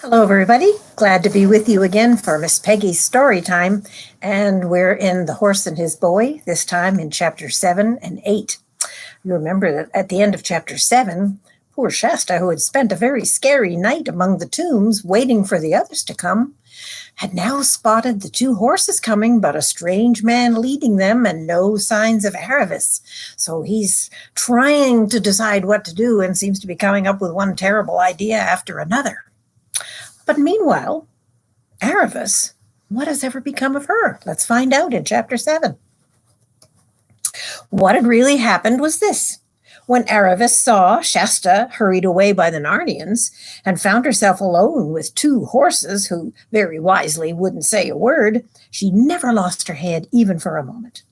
Hello, everybody. Glad to be with you again for Miss Peggy's story time. And we're in The Horse and His Boy, this time in chapter 7 and 8. You remember that at the end of chapter 7, poor Shasta, who had spent a very scary night among the tombs waiting for the others to come, had now spotted the two horses coming, but a strange man leading them and no signs of Aravis. So he's trying to decide what to do and seems to be coming up with one terrible idea after another. But meanwhile, Aravis, what has ever become of her? Let's find out in chapter 7. What had really happened was this. When Aravis saw Shasta hurried away by the Narnians and found herself alone with two horses who very wisely wouldn't say a word, she never lost her head even for a moment.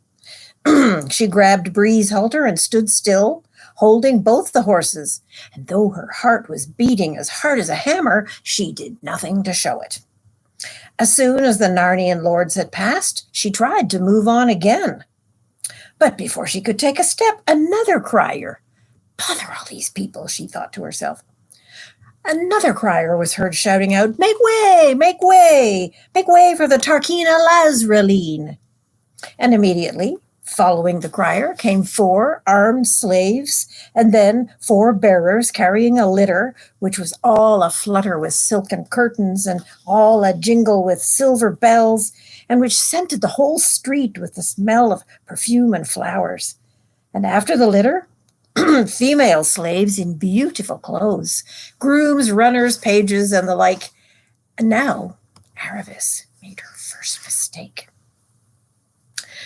She grabbed Bree's halter and stood still, holding both the horses, and though her heart was beating as hard as a hammer, she did nothing to show it. As soon as the Narnian lords had passed, she tried to move on again. But before she could take a step, another crier. Bother all these people, she thought to herself. Another crier was heard shouting out, "Make way! Make way! Make way for the Tarkheena Lazraleen!" And immediately, following the crier, came 4 armed slaves, and then 4 bearers carrying a litter, which was all aflutter with silken curtains and all a jingle with silver bells, and which scented the whole street with the smell of perfume and flowers. And after the litter, female slaves in beautiful clothes, grooms, runners, pages, and the like. And now Aravis made her first mistake.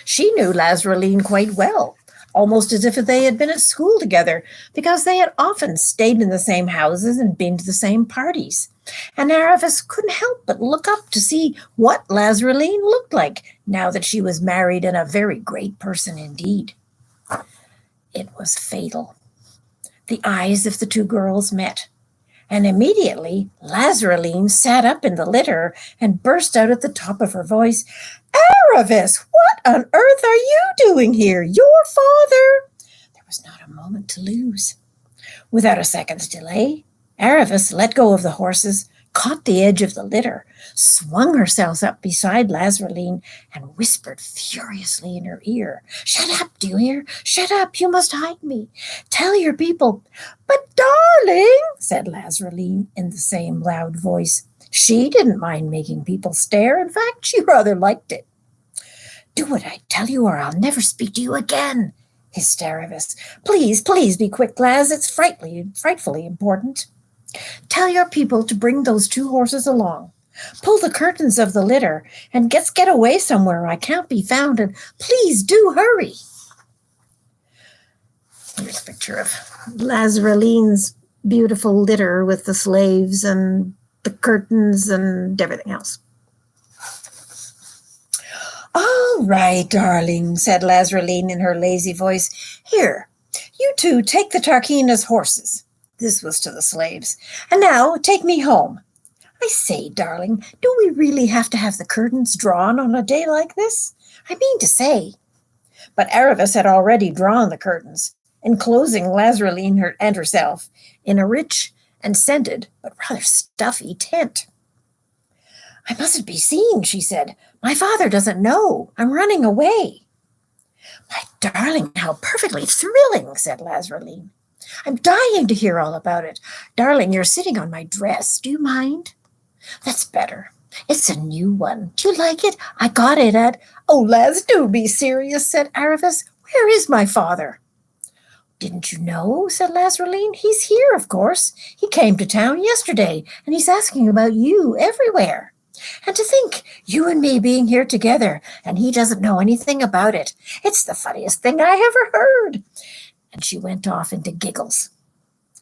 She knew Lazraleen quite well, almost as if they had been at school together, because they had often stayed in the same houses and been to the same parties. And Aravis couldn't help but look up to see what Lazraleen looked like now that she was married and a very great person indeed. It was fatal. The eyes of the two girls met, and immediately Lazraleen sat up in the litter and burst out at the top of her voice, "Aravis, what on earth are you doing here? Your father?" There was not a moment to lose. Without a second's delay, Aravis let go of the horses, caught the edge of the litter, swung herself up beside Lazraleen, and whispered furiously in her ear, "Shut up, do you hear? Shut up, you must hide me. Tell your people." "But darling," said Lazraleen in the same loud voice. She didn't mind making people stare. In fact, she rather liked it. "Do what I tell you, or I'll never speak to you again," hissed Aravis. "Please, please be quick, Laz. It's frightfully important. Tell your people to bring those 2 horses along. Pull the curtains of the litter and get away somewhere I can't be found, and please do hurry." Here's a picture of Lazraleen's beautiful litter with the slaves and the curtains and everything else. "All right, darling," said Lazraleen in her lazy voice. "Here, you 2 take the Tarkeena's horses." This was to the slaves. "And now take me home. I say, darling, do we really have to have the curtains drawn on a day like this? I mean to say." But Aravis had already drawn the curtains, enclosing Lazraleen and herself in a rich and scented but rather stuffy tent. "I mustn't be seen," she said. "My father doesn't know. I'm running away." "My darling, how perfectly thrilling," said Lazraleen. "I'm dying to hear all about it. Darling, you're sitting on my dress. Do you mind?" "That's better. It's a new one. Do you like it? I got it at—" "Oh, Laz, do be serious," said Aravis. "Where is my father?" "Didn't you know?" said Lazraleen. "He's here, of course. He came to town yesterday, and he's asking about you everywhere. And to think, you and me being here together, and he doesn't know anything about it. It's the funniest thing I ever heard." And she went off into giggles.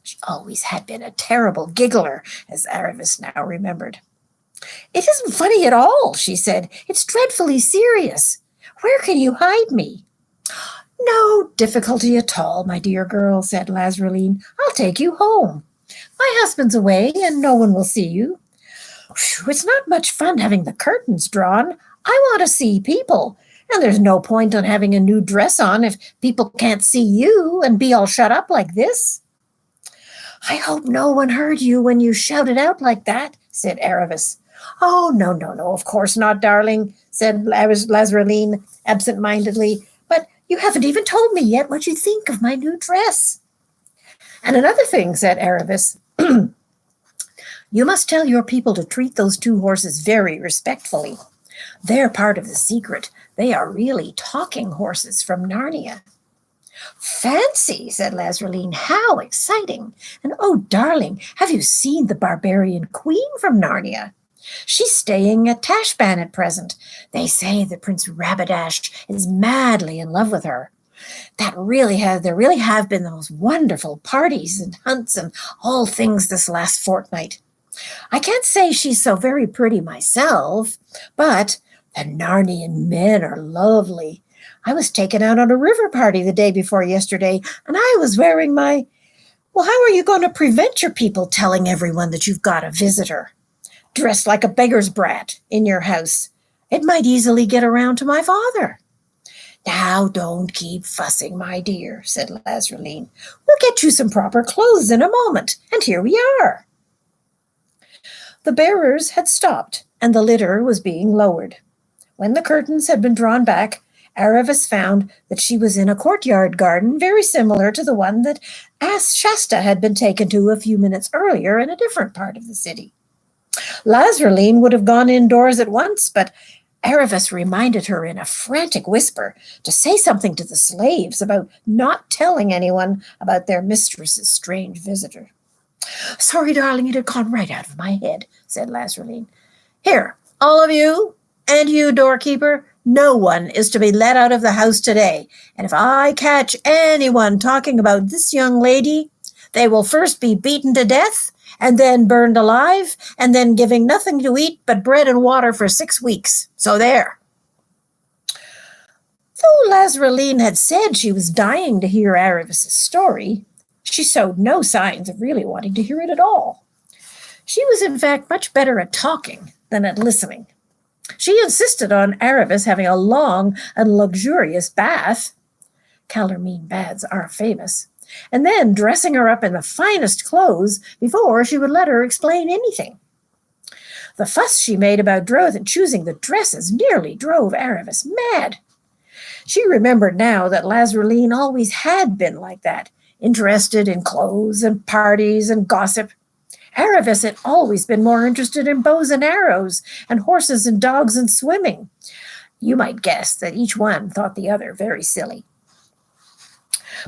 She always had been a terrible giggler, as Aravis now remembered. "It isn't funny at all," she said. "It's dreadfully serious. Where can you hide me?" "No difficulty at all, my dear girl," said Lazraleen. "I'll take you home. My husband's away, and no one will see you. It's not much fun having the curtains drawn. I want to see people, and there's no point in having a new dress on if people can't see you and be all shut up like this." "I hope no one heard you when you shouted out like that," said Aravis. Oh, no, no, no, of course not, darling, said Lazareline absent-mindedly. But you haven't even told me yet what you think of my new dress. And another thing, said Aravis, you must tell your people to treat those two horses very respectfully. They're part of the secret. They are really talking horses from Narnia. Fancy, said Lazareline, how exciting. And oh, darling, have you seen the barbarian queen from Narnia? She's staying at Tashban at present. They say that Prince Rabadash is madly in love with her. There really have been the most wonderful parties and hunts and all things this last fortnight. I can't say she's so very pretty myself, but the Narnian men are lovely. I was taken out on a river party the day before yesterday, and I was wearing my... Well, how are you going to prevent your people telling everyone that you've got a visitor? Dressed like a beggar's brat in your house. It might easily get around to my father. Now, don't keep fussing, my dear, said Lazareline. We'll get you some proper clothes in a moment, and here we are. The bearers had stopped, and the litter was being lowered. When the curtains had been drawn back, Aravis found that she was in a courtyard garden very similar to the one that Shasta had been taken to a few minutes earlier in a different part of the city. Lazareline would have gone indoors at once, but Aravis reminded her in a frantic whisper to say something to the slaves about not telling anyone about their mistress's strange visitor. Sorry, darling, it had gone right out of my head, said Lazareline. Here, all of you, and you, doorkeeper, no one is to be let out of the house today, and if I catch anyone talking about this young lady, they will first be beaten to death, and then burned alive, and then giving nothing to eat but bread and water for 6 weeks. So there. Though Lazareline had said she was dying to hear Aravis's story, she showed no signs of really wanting to hear it at all. She was, in fact, much better at talking than at listening. She insisted on Aravis having a long and luxurious bath. Calormene baths are famous. And then dressing her up in the finest clothes before she would let her explain anything. The fuss she made about choosing the dresses nearly drove Aravis mad. She remembered now that Lazareline always had been like that, interested in clothes and parties and gossip. Aravis had always been more interested in bows and arrows and horses and dogs and swimming. You might guess that each one thought the other very silly.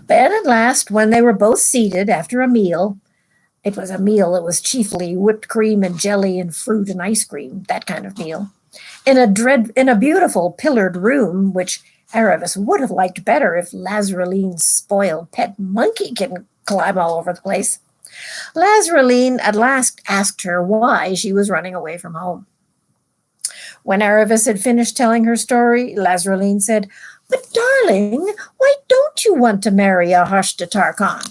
But at last, when they were both seated after a meal, it was a meal that was chiefly whipped cream and jelly and fruit and ice cream, that kind of meal, in a beautiful pillared room, which Aravis would have liked better if Lazareline's spoiled pet monkey can climb all over the place. Lazareline at last asked her why she was running away from home. When Aravis had finished telling her story, Lazareline said, But, darling, why don't you want to marry Ahashttar-Khan?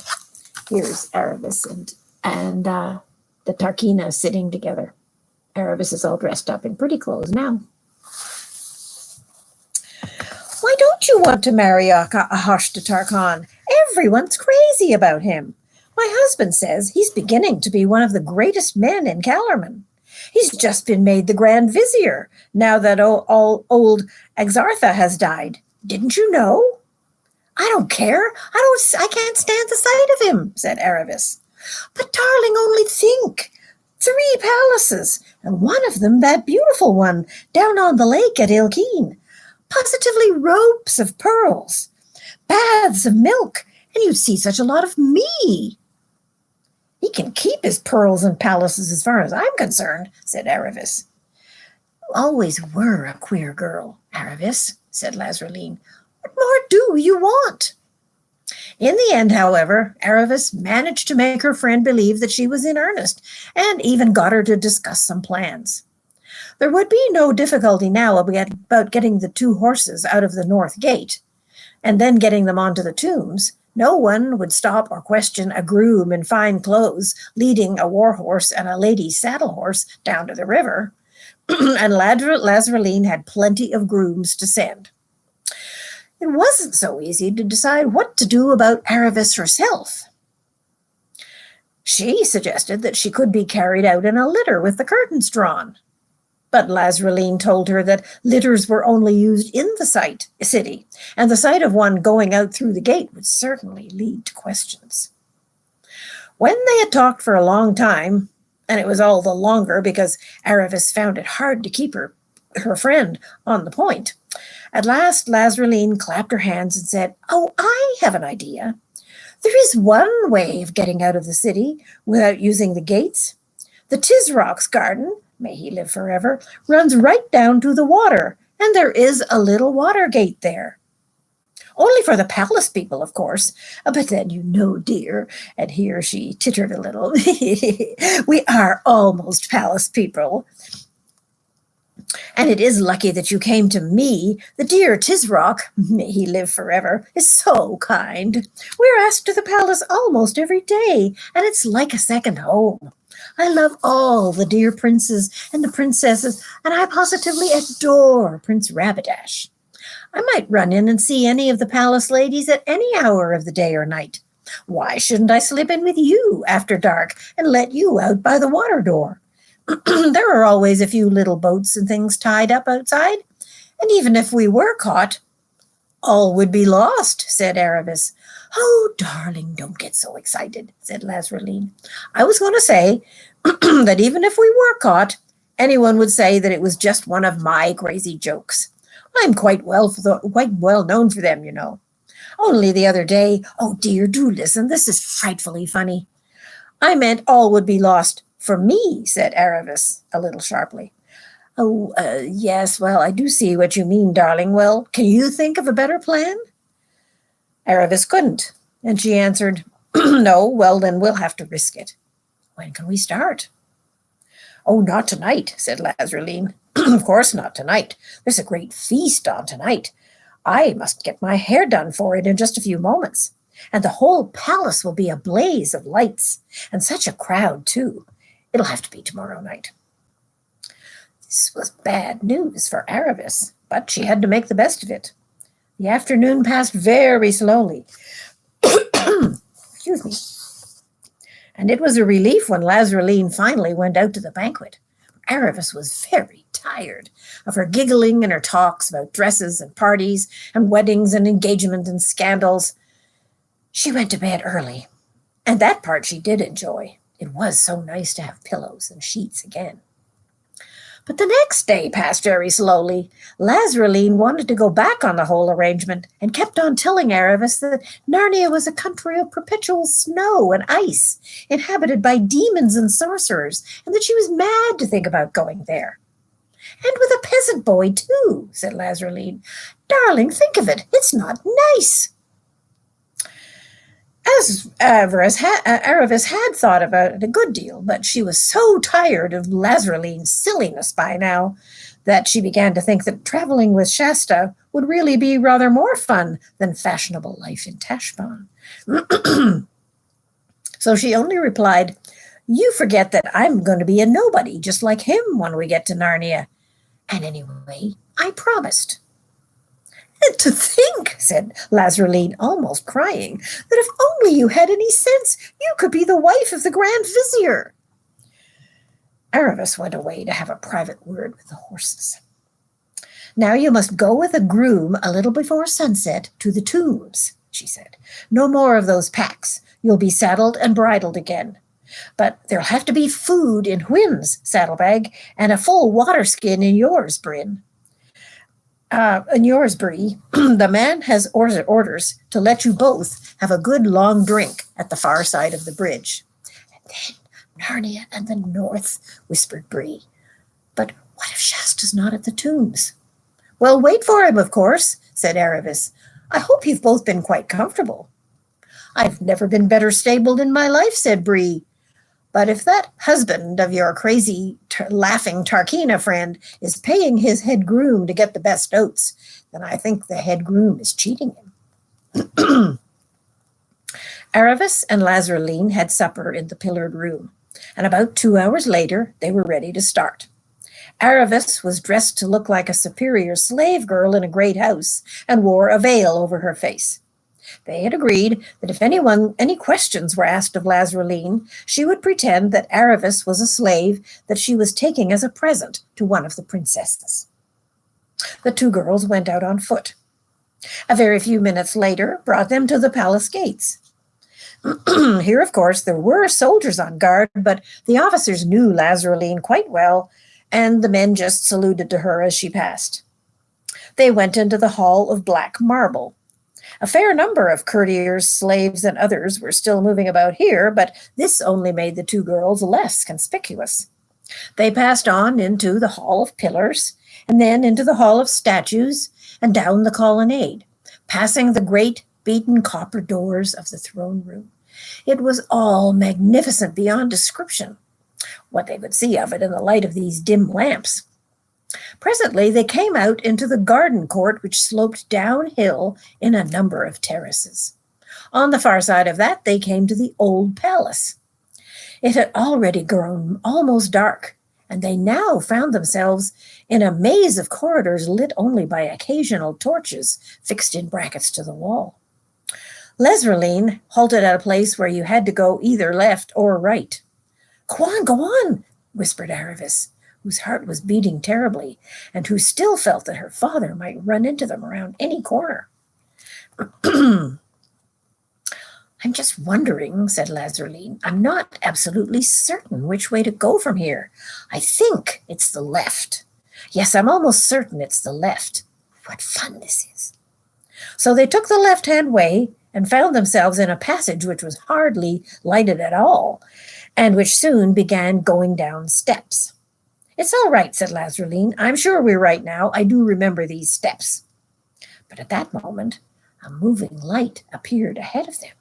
Here's Aravis and the Tarkheena sitting together. Aravis is all dressed up in pretty clothes now. Why don't you want to marry Ahashttar-Khan? Everyone's crazy about him. My husband says he's beginning to be one of the greatest men in Calormen. He's just been made the Grand Vizier now that old Exartha has died. Didn't you know? I don't care. I can't stand the sight of him, said Aravis. But, darling, only think. 3 palaces, and one of them that beautiful one down on the lake at Ilkeen. Positively ropes of pearls, baths of milk, and you'd see such a lot of me. He can keep his pearls and palaces as far as I'm concerned, said Aravis. You always were a queer girl, Aravis, said Lazareline. What more do you want? In the end, however, Aravis managed to make her friend believe that she was in earnest, and even got her to discuss some plans. There would be no difficulty now about getting the 2 horses out of the north gate, and then getting them onto the tombs. No one would stop or question a groom in fine clothes leading a war horse and a lady's saddle horse down to the river, and Lazareline had plenty of grooms to send. It wasn't so easy to decide what to do about Aravis herself. She suggested that she could be carried out in a litter with the curtains drawn. But Lazraline told her that litters were only used in the city, and the sight of one going out through the gate would certainly lead to questions. When they had talked for a long time, and it was all the longer because Aravis found it hard to keep her friend on the point, at last Lazraline clapped her hands and said, "Oh, I have an idea. There is one way of getting out of the city without using the gates. The Tisrock's garden, may he live forever, runs right down to the water, and there is a little water gate there. Only for the palace people, of course. But then, you know, dear," and here she tittered a little, "we are almost palace people. And it is lucky that you came to me. The dear Tisrock, may he live forever, is so kind. We're asked to the palace almost every day, and it's like a second home. I love all the dear princes and the princesses, and I positively adore Prince Rapidash. I might run in and see any of the palace ladies at any hour of the day or night. Why shouldn't I slip in with you after dark and let you out by the water door? There are always a few little boats and things tied up outside, and even if we were caught, all would be lost," said Aravis. "Oh, darling, don't get so excited," said Lazraline. "I was going to say that even if we were caught, anyone would say that it was just one of my crazy jokes. I'm quite well known for them, you know. Only the other day, oh dear, do listen, this is frightfully funny." "I meant all would be lost for me," said Aravis, a little sharply. "Oh, yes, well, I do see what you mean, darling. Well, can you think of a better plan?" Aravis couldn't, and she answered, "No, well, then we'll have to risk it." "When can we start?" "Oh, not tonight," said Lazraline. "Of course not tonight. There's a great feast on tonight. I must get my hair done for it in just a few moments. And the whole palace will be a blaze of lights, and such a crowd, too. It'll have to be tomorrow night." This was bad news for Aravis, but she had to make the best of it. The afternoon passed very slowly. Excuse me. And it was a relief when Lazraline finally went out to the banquet. Aravis was very tired of her giggling and her talks about dresses and parties and weddings and engagements and scandals. She went to bed early, and that part she did enjoy. It was so nice to have pillows and sheets again. But the next day passed very slowly. Lazraline wanted to go back on the whole arrangement and kept on telling Aravis that Narnia was a country of perpetual snow and ice, inhabited by demons and sorcerers, and that she was mad to think about going there. "And with a peasant boy, too," said Lazraline. "Darling, think of it. It's not nice." Aravis had thought about it a good deal, but she was so tired of Lazraline's silliness by now that she began to think that traveling with Shasta would really be rather more fun than fashionable life in Tashbaan. So she only replied, "You forget that I'm going to be a nobody just like him when we get to Narnia. And anyway, I promised." "To think," said Lazraline, almost crying, "that if only you had any sense, you could be the wife of the Grand Vizier." Aravis went away to have a private word with the horses. "Now you must go with a groom a little before sunset to the tombs," she said. "No more of those packs. You'll be saddled and bridled again. But there'll have to be food in Hwyn's saddlebag and a full water skin in yours, Bryn. In yours, Bree, the man has orders to let you both have a good long drink at the far side of the bridge." "And then Narnia and the North," whispered Bree. "But what if Shasta's not at the tombs?" "Well, wait for him, of course," said Aravis. "I hope you've both been quite comfortable." "I've never been better stabled in my life," said Bree. "But if that husband of your crazy, laughing Tarkina friend is paying his head groom to get the best oats, then I think the head groom is cheating him." Aravis and Lazraline had supper in the pillared room, and about 2 hours later they were ready to start. Aravis was dressed to look like a superior slave girl in a great house and wore a veil over her face. They had agreed that if any questions were asked of Lazarline, she would pretend that Aravis was a slave that she was taking as a present to one of the princesses. The two girls went out on foot. A very few minutes later brought them to the palace gates. Here, of course, there were soldiers on guard, but the officers knew Lazarline quite well, and the men just saluted to her as she passed. They went into the hall of black marble. A fair number of courtiers, slaves, and others were still moving about here, but this only made the two girls less conspicuous. They passed on into the hall of pillars, and then into the hall of statues, and down the colonnade, passing the great beaten copper doors of the throne room. It was all magnificent beyond description, what they would see of it in the light of these dim lamps. Presently they came out into the garden court, which sloped downhill in a number of terraces. On the far side of that they came to the old palace. It had already grown almost dark, and they now found themselves in a maze of corridors lit only by occasional torches fixed in brackets to the wall. Lazarline halted at a place where you had to go either left or right. Go on, whispered Aravis, whose heart was beating terribly, and who still felt that her father might run into them around any corner. I'm just wondering, said Lazarline. I'm not absolutely certain which way to go from here. I think it's the left. Yes, I'm almost certain it's the left. What fun this is. So they took the left-hand way and found themselves in a passage which was hardly lighted at all, and which soon began going down steps. It's all right, said Lazarline. I'm sure we're right now. I do remember these steps. But at that moment, a moving light appeared ahead of them.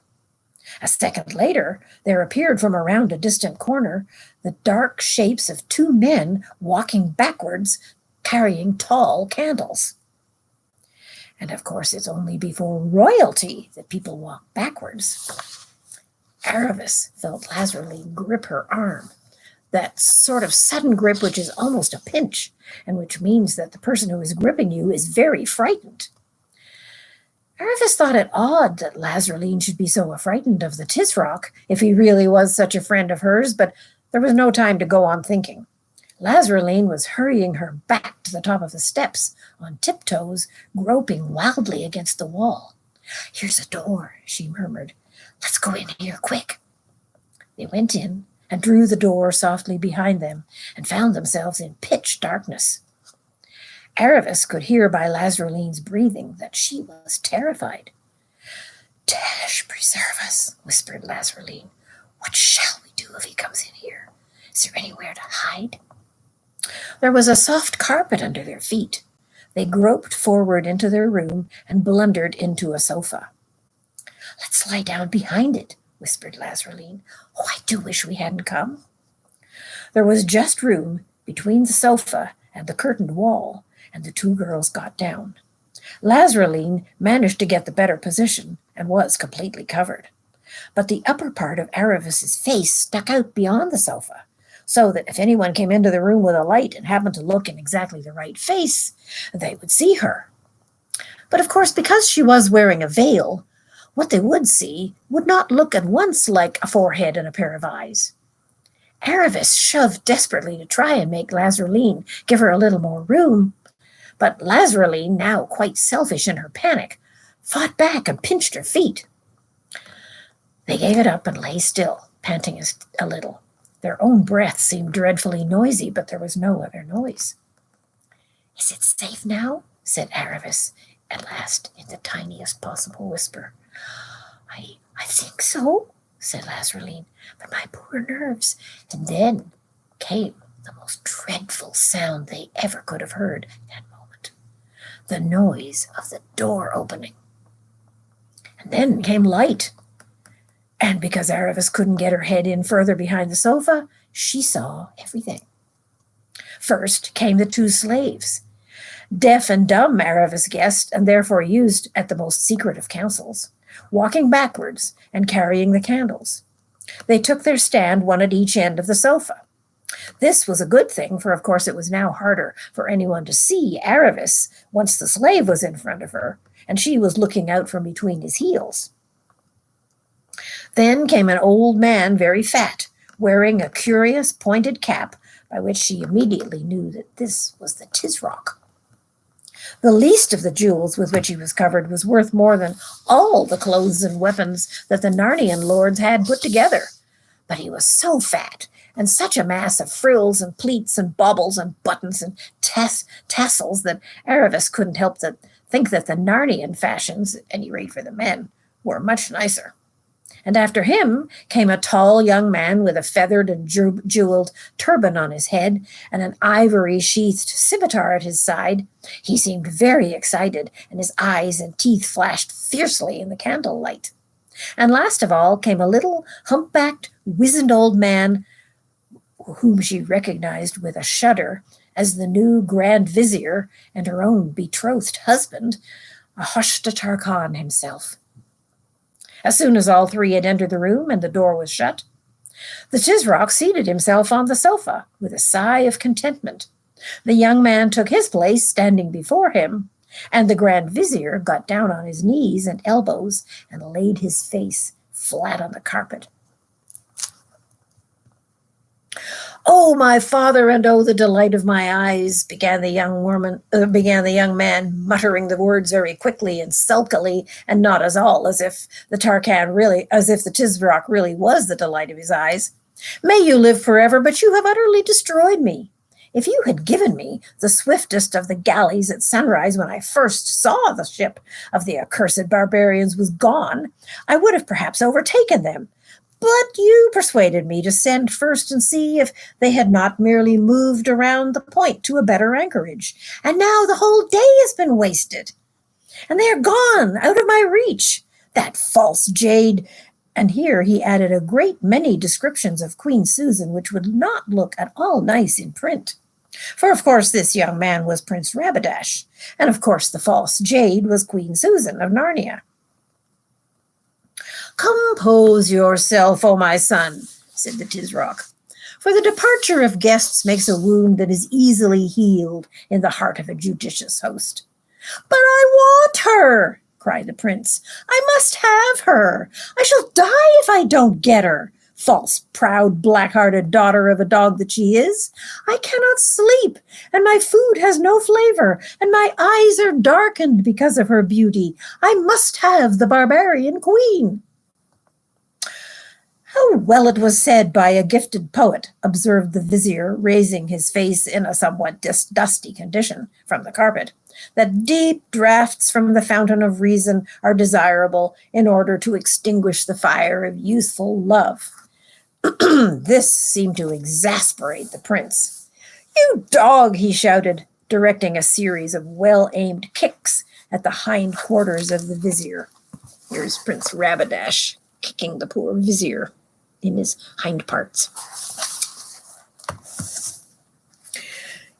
A second later, there appeared from around a distant corner the dark shapes of two men walking backwards, carrying tall candles. And of course, it's only before royalty that people walk backwards. Aravis felt Lazarline grip her arm, that sort of sudden grip which is almost a pinch, and which means that the person who is gripping you is very frightened. Aravis thought it odd that Lazarline should be so frightened of the Tisroc, if he really was such a friend of hers, but there was no time to go on thinking. Lazarline was hurrying her back to the top of the steps, on tiptoes, groping wildly against the wall. Here's a door, she murmured. Let's go in here, quick. They went in and drew the door softly behind them and found themselves in pitch darkness. Aravis could hear by Lazarline's breathing that she was terrified. Dash preserve us, whispered Lazarline. What shall we do if he comes in here? Is there anywhere to hide? There was a soft carpet under their feet. They groped forward into their room and blundered into a sofa. Let's lie down behind it, whispered Lazarline. Oh, I do wish we hadn't come. There was just room between the sofa and the curtained wall, and the two girls got down. Lazarline managed to get the better position and was completely covered. But the upper part of Aravis's face stuck out beyond the sofa, so that if anyone came into the room with a light and happened to look in exactly the right face, they would see her. But of course, because she was wearing a veil, what they would see would not look at once like a forehead and a pair of eyes. Aravis shoved desperately to try and make Lazarline give her a little more room, but Lazarline, now quite selfish in her panic, fought back and pinched her feet. They gave it up and lay still, panting a little. Their own breath seemed dreadfully noisy, but there was no other noise. Is it safe now? Said Aravis, at last, in the tiniest possible whisper. I think so, said Lazarline, but my poor nerves. And then came the most dreadful sound they ever could have heard that moment. The noise of the door opening. And then came light. And because Aravis couldn't get her head in further behind the sofa, she saw everything. First came the two slaves. Deaf and dumb, Aravis guessed, and therefore used at the most secret of councils, walking backwards and carrying the candles. They took their stand, one at each end of the sofa. This was a good thing, for of course it was now harder for anyone to see Aravis once the slave was in front of her, and she was looking out from between his heels. Then came an old man, very fat, wearing a curious pointed cap, by which she immediately knew that this was the Tisroc. The least of the jewels with which he was covered was worth more than all the clothes and weapons that the Narnian lords had put together. But he was so fat, and such a mass of frills and pleats and baubles and buttons and tassels that Aravis couldn't help to think that the Narnian fashions, at any rate for the men, were much nicer. And after him came a tall young man with a feathered and jeweled turban on his head and an ivory-sheathed scimitar at his side. He seemed very excited, and his eyes and teeth flashed fiercely in the candlelight. And last of all came a little humpbacked, wizened old man, whom she recognized with a shudder as the new Grand Vizier and her own betrothed husband, Ahoshtatar Khan himself. As soon as all three had entered the room and the door was shut, the Tisroc seated himself on the sofa with a sigh of contentment. The young man took his place standing before him, and the Grand Vizier got down on his knees and elbows and laid his face flat on the carpet. "Oh, my father, and oh, the delight of my eyes," began the young man, muttering the words very quickly and sulkily, and not as if the Tisroc really was the delight of his eyes. "May you live forever, but you have utterly destroyed me. If you had given me the swiftest of the galleys at sunrise when I first saw the ship of the accursed barbarians was gone, I would have perhaps overtaken them. But you persuaded me to send first and see if they had not merely moved around the point to a better anchorage. And now the whole day has been wasted. And they are gone, out of my reach. That false jade." And here he added a great many descriptions of Queen Susan, which would not look at all nice in print. For of course this young man was Prince Rabadash, and of course the false jade was Queen Susan of Narnia. "Compose yourself, O my son," said the Tisroc, "for the departure of guests makes a wound that is easily healed in the heart of a judicious host." "But I want her," cried the prince. "I must have her. I shall die if I don't get her. False, proud, black-hearted daughter of a dog that she is. I cannot sleep, and my food has no flavor, and my eyes are darkened because of her beauty. I must have the barbarian queen." "How well it was said by a gifted poet," observed the vizier, raising his face in a somewhat dusty condition from the carpet, "that deep draughts from the fountain of reason are desirable in order to extinguish the fire of youthful love." This seemed to exasperate the prince. "You dog!" he shouted, directing a series of well-aimed kicks at the hind quarters of the vizier. Here's Prince Rabadash kicking the poor vizier in his hind parts.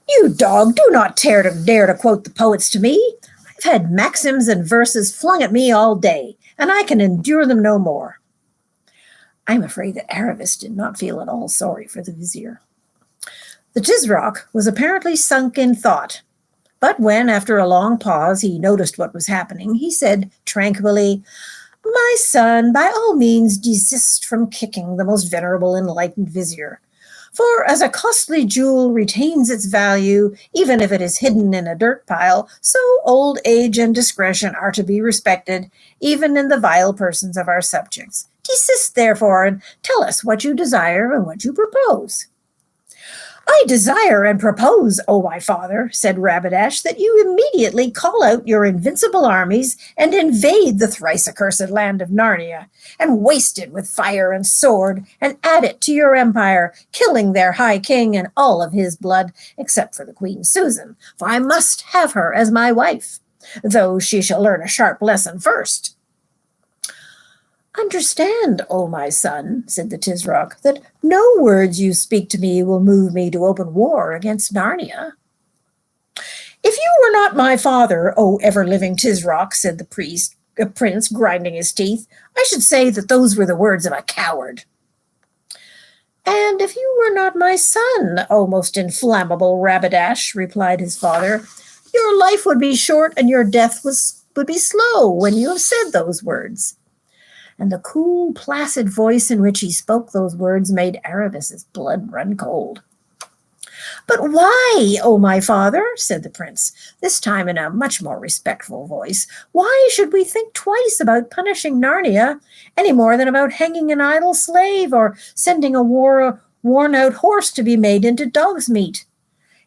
"You dog, do not dare to quote the poets to me. I've had maxims and verses flung at me all day, and I can endure them no more." I'm afraid that Aravis did not feel at all sorry for the vizier. The Tisroc was apparently sunk in thought, but when, after a long pause, he noticed what was happening, he said tranquilly, "My son, by all means desist from kicking the most venerable enlightened vizier. For as a costly jewel retains its value, even if it is hidden in a dirt pile, so old age and discretion are to be respected, even in the vile persons of our subjects. Desist, therefore, and tell us what you desire and what you propose." "I desire and propose, O my father," said Rabadash, "that you immediately call out your invincible armies and invade the thrice-accursed land of Narnia, and waste it with fire and sword, and add it to your empire, killing their high king and all of his blood, except for the Queen Susan, for I must have her as my wife, though she shall learn a sharp lesson first." "Understand, O my son," said the Tisroc, "that no words you speak to me will move me to open war against Narnia." "If you were not my father, O ever-living Tisroc," said the prince, grinding his teeth, "I should say that those were the words of a coward." And if you were not my son, O most inflammable Rabadash, replied his father, your life would be short and your death would be slow when you have said those words. And the cool, placid voice in which he spoke those words made Arabis's blood run cold. But why, O my father, said the prince, this time in a much more respectful voice, why should we think twice about punishing Narnia any more than about hanging an idle slave or sending a worn-out horse to be made into dog's meat?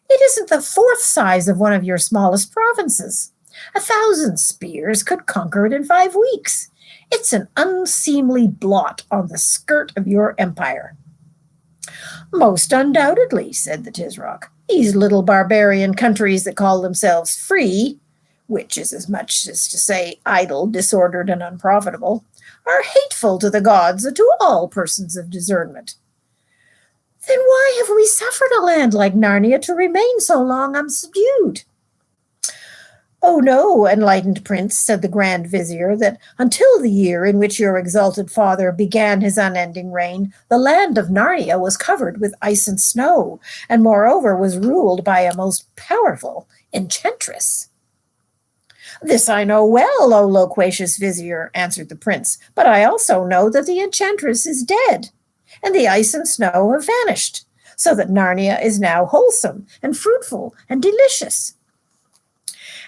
It isn't the fourth size of one of your smallest provinces. 1,000 spears could conquer it in 5 weeks. It's an unseemly blot on the skirt of your empire. Most undoubtedly, said the Tisroc. These little barbarian countries that call themselves free, which is as much as to say idle, disordered, and unprofitable, are hateful to the gods and to all persons of discernment. Then why have we suffered a land like Narnia to remain so long unsubdued? Oh no, enlightened prince, said the Grand Vizier, that until the year in which your exalted father began his unending reign, the land of Narnia was covered with ice and snow, and moreover was ruled by a most powerful enchantress. This I know well, O loquacious Vizier, answered the prince, but I also know that the enchantress is dead, and the ice and snow have vanished, so that Narnia is now wholesome and fruitful and delicious.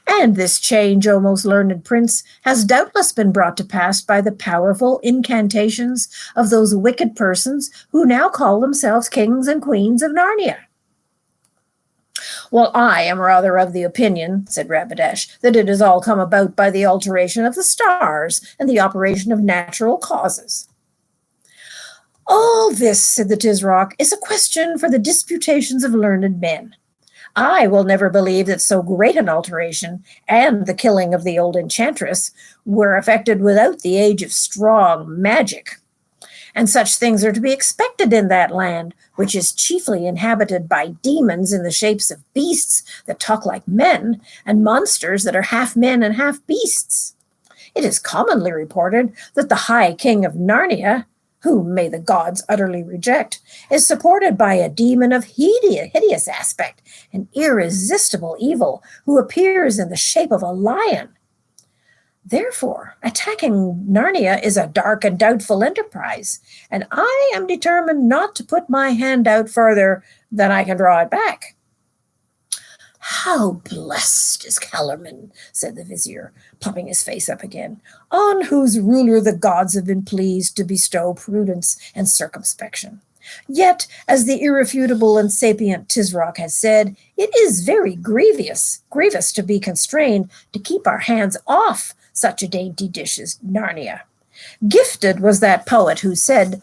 And this change, O most learned prince, has doubtless been brought to pass by the powerful incantations of those wicked persons who now call themselves kings and queens of Narnia. Well, I am rather of the opinion, said Rabadash, that it has all come about by the alteration of the stars and the operation of natural causes. All this, said the Tisroc, is a question for the disputations of learned men. I will never believe that so great an alteration and the killing of the old enchantress were effected without the age of strong magic. And such things are to be expected in that land, which is chiefly inhabited by demons in the shapes of beasts that talk like men, and monsters that are half men and half beasts. It is commonly reported that the High King of Narnia, whom may the gods utterly reject, is supported by a demon of hideous aspect, an irresistible evil, who appears in the shape of a lion. Therefore, attacking Narnia is a dark and doubtful enterprise, and I am determined not to put my hand out further than I can draw it back. How blessed is Kellerman, said the vizier, puffing his face up again, on whose ruler the gods have been pleased to bestow prudence and circumspection. Yet, as the irrefutable and sapient Tisroc has said, it is very grievous to be constrained to keep our hands off such a dainty dish as Narnia. Gifted was that poet who said,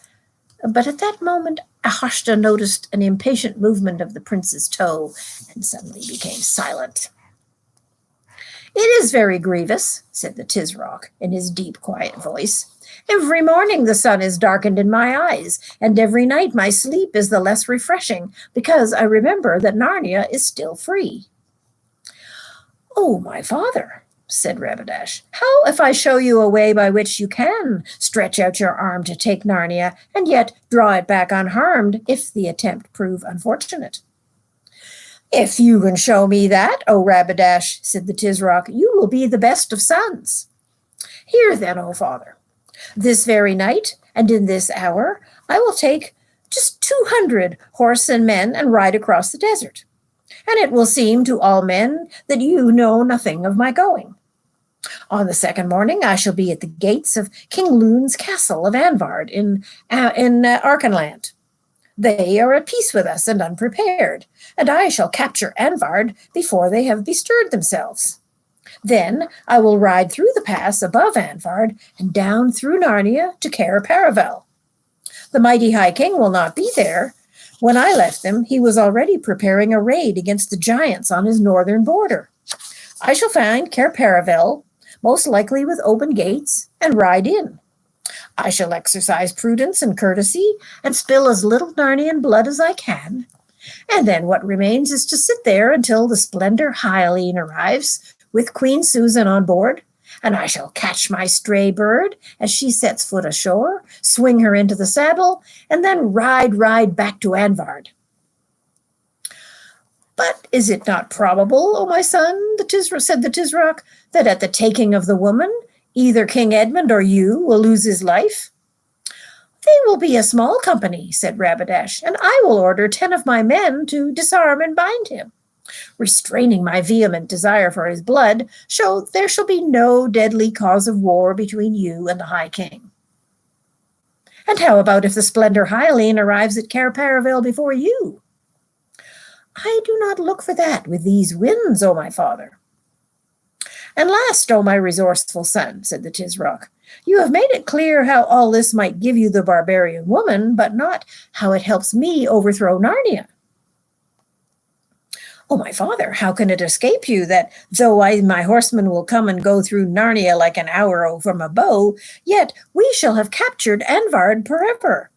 but at that moment Ahashta noticed an impatient movement of the prince's toe and suddenly became silent. It is very grievous, said the Tisroc in his deep, quiet voice. Every morning the sun is darkened in my eyes, and every night my sleep is the less refreshing, because I remember that Narnia is still free. Oh, my father, said Rabadash, how if I show you a way by which you can stretch out your arm to take Narnia, and yet draw it back unharmed if the attempt prove unfortunate? If you can show me that, O Rabadash, said the Tisroc, you will be the best of sons. Hear then, O father, this very night and in this hour I will take just 200 horse and men and ride across the desert, and it will seem to all men that you know nothing of my going. On the second morning I shall be at the gates of King Lune's castle of Anvard in Archenland. They are at peace with us and unprepared, and I shall capture Anvard before they have bestirred themselves. Then I will ride through the pass above Anvard and down through Narnia to Cair Paravel. The mighty High King will not be there. When I left him, he was already preparing a raid against the giants on his northern border. I shall find Cair Paravel, most likely with open gates, and ride in. I shall exercise prudence and courtesy and spill as little Narnian blood as I can. And then what remains is to sit there until the splendor Hyaline arrives with Queen Susan on board, and I shall catch my stray bird as she sets foot ashore, swing her into the saddle, and then ride back to Anvard. But is it not probable, O my son, said the Tisroc, that at the taking of the woman, either King Edmund or you will lose his life? They will be a small company, said Rabadash, and I will order 10 of my men to disarm and bind him, restraining my vehement desire for his blood, so there shall be no deadly cause of war between you and the High King. And how about if the Splendor Hyaline arrives at Cair Paravel before you? I do not look for that with these winds, O my father. And last, O my resourceful son, said the Tisroc, you have made it clear how all this might give you the barbarian woman, but not how it helps me overthrow Narnia. Oh, my father, how can it escape you that though my horsemen will come and go through Narnia like an arrow from a bow, yet we shall have captured Anvard forever.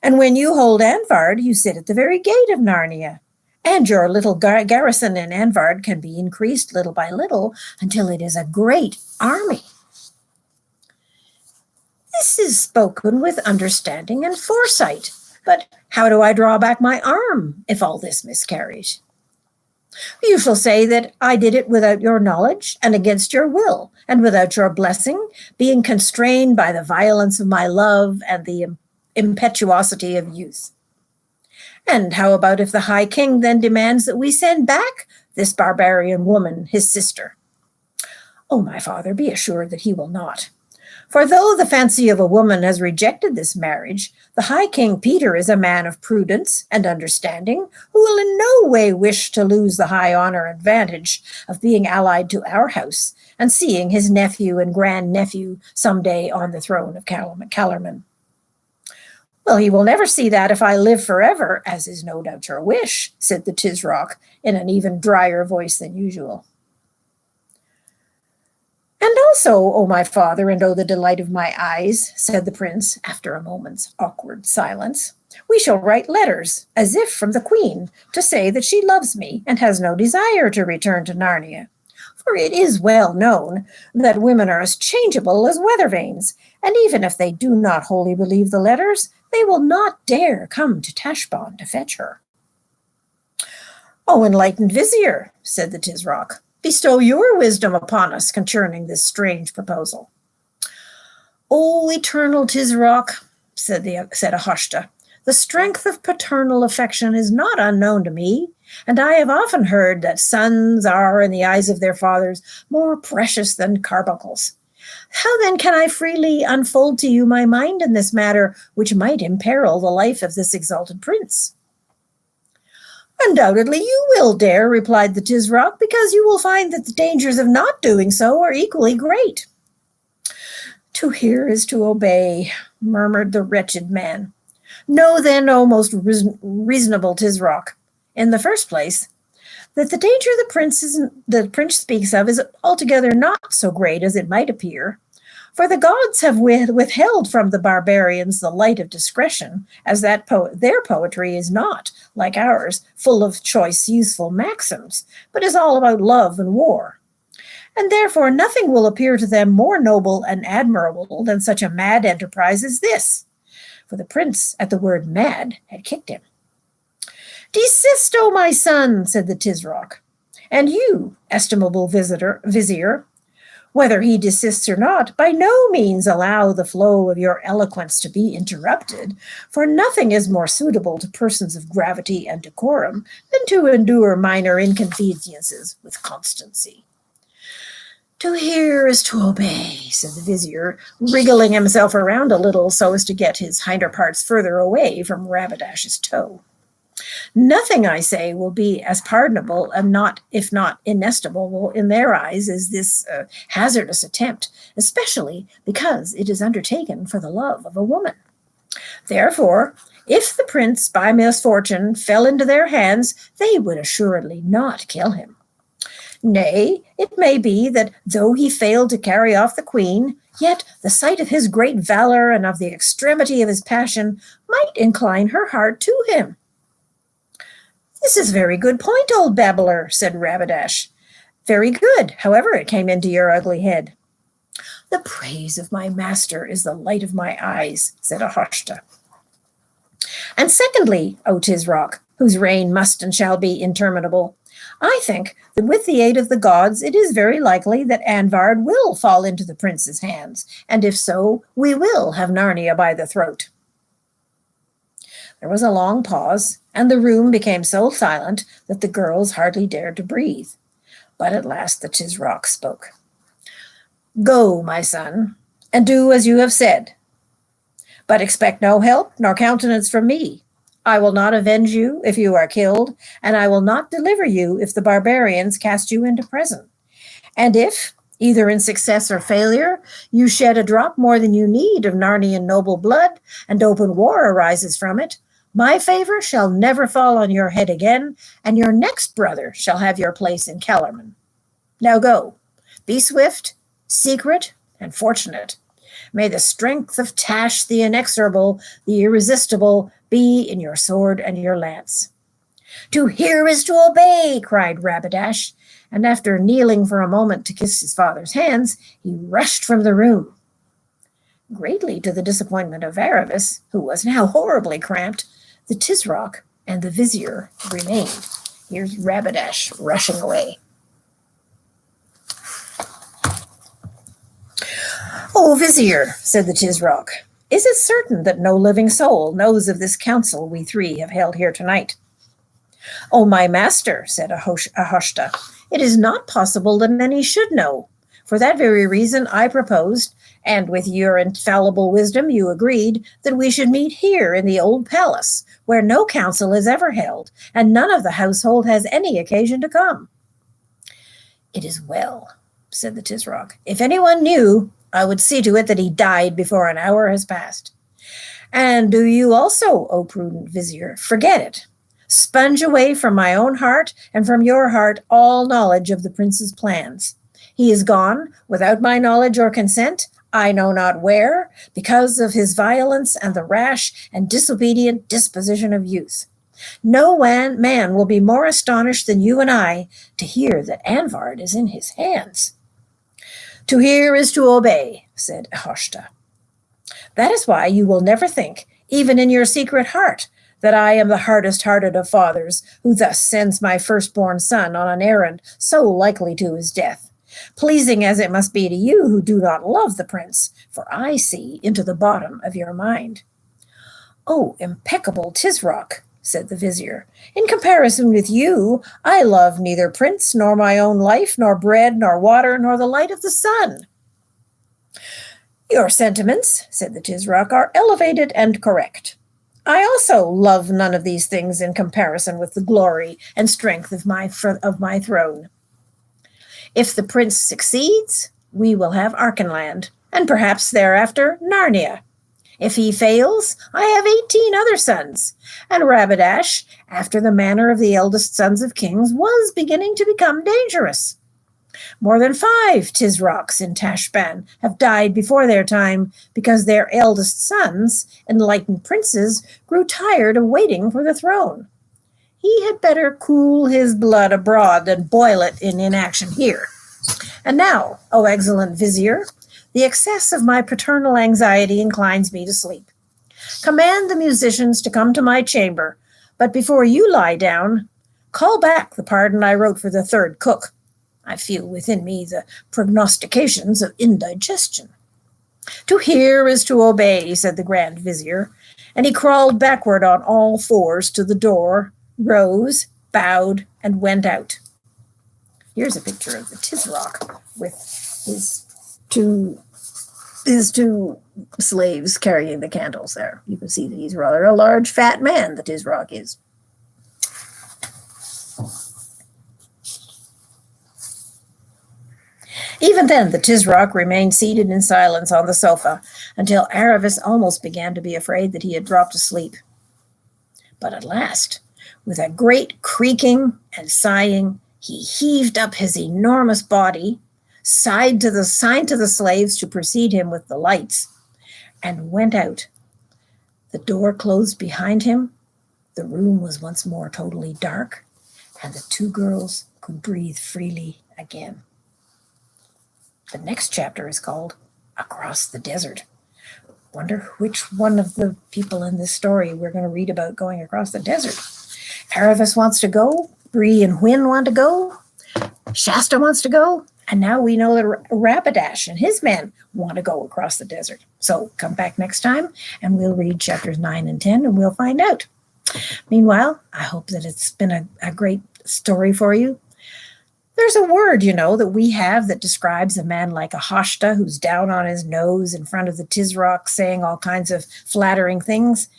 And when you hold Anvard, you sit at the very gate of Narnia. And your little garrison in Anvard can be increased little by little until it is a great army. This is spoken with understanding and foresight, but how do I draw back my arm if all this miscarries? You shall say that I did it without your knowledge and against your will, and without your blessing, being constrained by the violence of my love and the impetuosity of youth. And how about if the High King then demands that we send back this barbarian woman, his sister? Oh, my father, be assured that he will not. For though the fancy of a woman has rejected this marriage, the High King Peter is a man of prudence and understanding, who will in no way wish to lose the high honor and advantage of being allied to our house and seeing his nephew and grandnephew someday on the throne of Calormen. Well, he will never see that if I live forever, as is no doubt your wish, said the Tisroc in an even drier voice than usual. And also, O my father, and O the delight of my eyes, said the prince, after a moment's awkward silence, we shall write letters, as if from the queen, to say that she loves me and has no desire to return to Narnia. For it is well known that women are as changeable as weather vanes, and even if they do not wholly believe the letters, they will not dare come to Tashbaan to fetch her. O enlightened vizier, said the Tisroc, bestow your wisdom upon us concerning this strange proposal. O eternal Tisroc, said Ahoshta, the strength of paternal affection is not unknown to me, and I have often heard that sons are, in the eyes of their fathers, more precious than carbuncles. How then can I freely unfold to you my mind in this matter, which might imperil the life of this exalted prince? Undoubtedly you will dare, replied the Tisroc, because you will find that the dangers of not doing so are equally great. To hear is to obey, murmured the wretched man. Know then, O most reasonable Tisroc, in the first place, that the danger the prince speaks of is altogether not so great as it might appear. For the gods have withheld from the barbarians the light of discretion, as their poetry is not, like ours, full of choice, useful maxims, but is all about love and war. And therefore nothing will appear to them more noble and admirable than such a mad enterprise as this. For the prince, at the word mad, had kicked him. Desist, O my son, said the Tisroc, and you, estimable vizier, whether he desists or not, by no means allow the flow of your eloquence to be interrupted, for nothing is more suitable to persons of gravity and decorum than to endure minor inconveniences with constancy. To hear is to obey, said the vizier, wriggling himself around a little so as to get his hinder parts further away from Rabadash's toe. Nothing, I say, will be as pardonable and not, if not inestimable in their eyes as this hazardous attempt, especially because it is undertaken for the love of a woman. Therefore, if the prince by misfortune fell into their hands, they would assuredly not kill him. Nay, it may be that though he failed to carry off the queen, yet the sight of his great valor and of the extremity of his passion might incline her heart to him. This is a very good point, old babbler, said Rabadash. Very good, however it came into your ugly head. "The praise of my master is the light of my eyes," said Ahoshta. "And secondly, O Tisroc, whose reign must and shall be interminable, I think that with the aid of the gods it is very likely that Anvard will fall into the prince's hands, and if so, we will have Narnia by the throat." There was a long pause, and the room became so silent that the girls hardly dared to breathe. But at last the Tisroc spoke. "Go, my son, and do as you have said. But expect no help nor countenance from me. I will not avenge you if you are killed, and I will not deliver you if the barbarians cast you into prison. And if, either in success or failure, you shed a drop more than you need of Narnian noble blood, and open war arises from it, my favor shall never fall on your head again, and your next brother shall have your place in Kellerman. Now go, be swift, secret, and fortunate. May the strength of Tash the inexorable, the irresistible, be in your sword and your lance." "To hear is to obey," cried Rabadash, and after kneeling for a moment to kiss his father's hands, he rushed from the room. Greatly to the disappointment of Aravis, who was now horribly cramped, the Tisroc and the Vizier remained. Here's Rabadash rushing away. "O Vizier," said the Tisroc, "is it certain that no living soul knows of this council we three have held here tonight?" "O my master," said Ahoshta, "it is not possible that any should know. For that very reason I proposed, and with your infallible wisdom you agreed, that we should meet here in the old palace, where no council is ever held, and none of the household has any occasion to come." "It is well," said the Tisroc. "If anyone knew, I would see to it that he died before an hour has passed. And do you also, O prudent Vizier, forget it. Sponge away from my own heart and from your heart all knowledge of the prince's plans. He is gone, without my knowledge or consent, I know not where, because of his violence and the rash and disobedient disposition of youth. No man will be more astonished than you and I to hear that Anvard is in his hands." "To hear is to obey," said Ahoshta. "That is why you will never think, even in your secret heart, that I am the hardest-hearted of fathers, who thus sends my firstborn son on an errand so likely to his death, pleasing as it must be to you who do not love the prince, for I see into the bottom of your mind." "O impeccable Tisroc," said the Vizier, "in comparison with you, I love neither prince, nor my own life, nor bread, nor water, nor the light of the sun." "Your sentiments," said the Tisroc, "are elevated and correct. I also love none of these things in comparison with the glory and strength of my throne. If the prince succeeds, we will have Archenland, and perhaps thereafter Narnia. If he fails, I have 18 other sons, and Rabadash, after the manner of the eldest sons of kings, was beginning to become dangerous. More than 5 Tisrocs in Tashban have died before their time because their eldest sons, enlightened princes, grew tired of waiting for the throne. He had better cool his blood abroad than boil it in inaction here. And now, O excellent Vizier, the excess of my paternal anxiety inclines me to sleep. Command the musicians to come to my chamber, but before you lie down, call back the pardon I wrote for the third cook. I feel within me the prognostications of indigestion." "To hear is to obey," said the Grand Vizier, and he crawled backward on all fours to the door, rose, bowed, and went out. Here's a picture of the Tisroc with his two slaves carrying the candles there. You can see that he's rather a large, fat man, the Tisroc is. Even then, the Tisroc remained seated in silence on the sofa until Aravis almost began to be afraid that he had dropped asleep. But at last, with a great creaking and sighing, he heaved up his enormous body, signed to the slaves to precede him with the lights, and went out. The door closed behind him. The room was once more totally dark, and the 2 girls could breathe freely again. The next chapter is called across the desert. Wonder which one of the people in this story we're going to read about going across the desert. Aravis wants to go. Bree and Hwin want to go. Shasta wants to go. And now we know that Rapidash and his men want to go across the desert. So come back next time and we'll read chapters 9 and 10 and we'll find out. Meanwhile, I hope that it's been a great story for you. There's a word, that we have that describes a man like a Hashta who's down on his nose in front of the Tisroc saying all kinds of flattering things.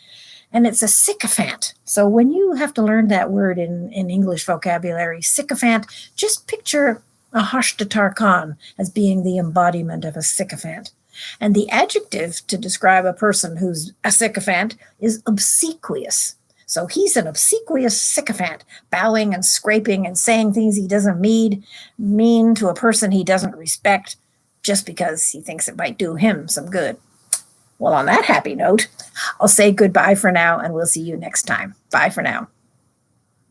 And it's a sycophant. So when you have to learn that word in English vocabulary, sycophant, just picture a Hashtatar Khan as being the embodiment of a sycophant. And the adjective to describe a person who's a sycophant is obsequious. So he's an obsequious sycophant, bowing and scraping and saying things he doesn't mean to a person he doesn't respect just because he thinks it might do him some good. Well, on that happy note, I'll say goodbye for now, and we'll see you next time. Bye for now.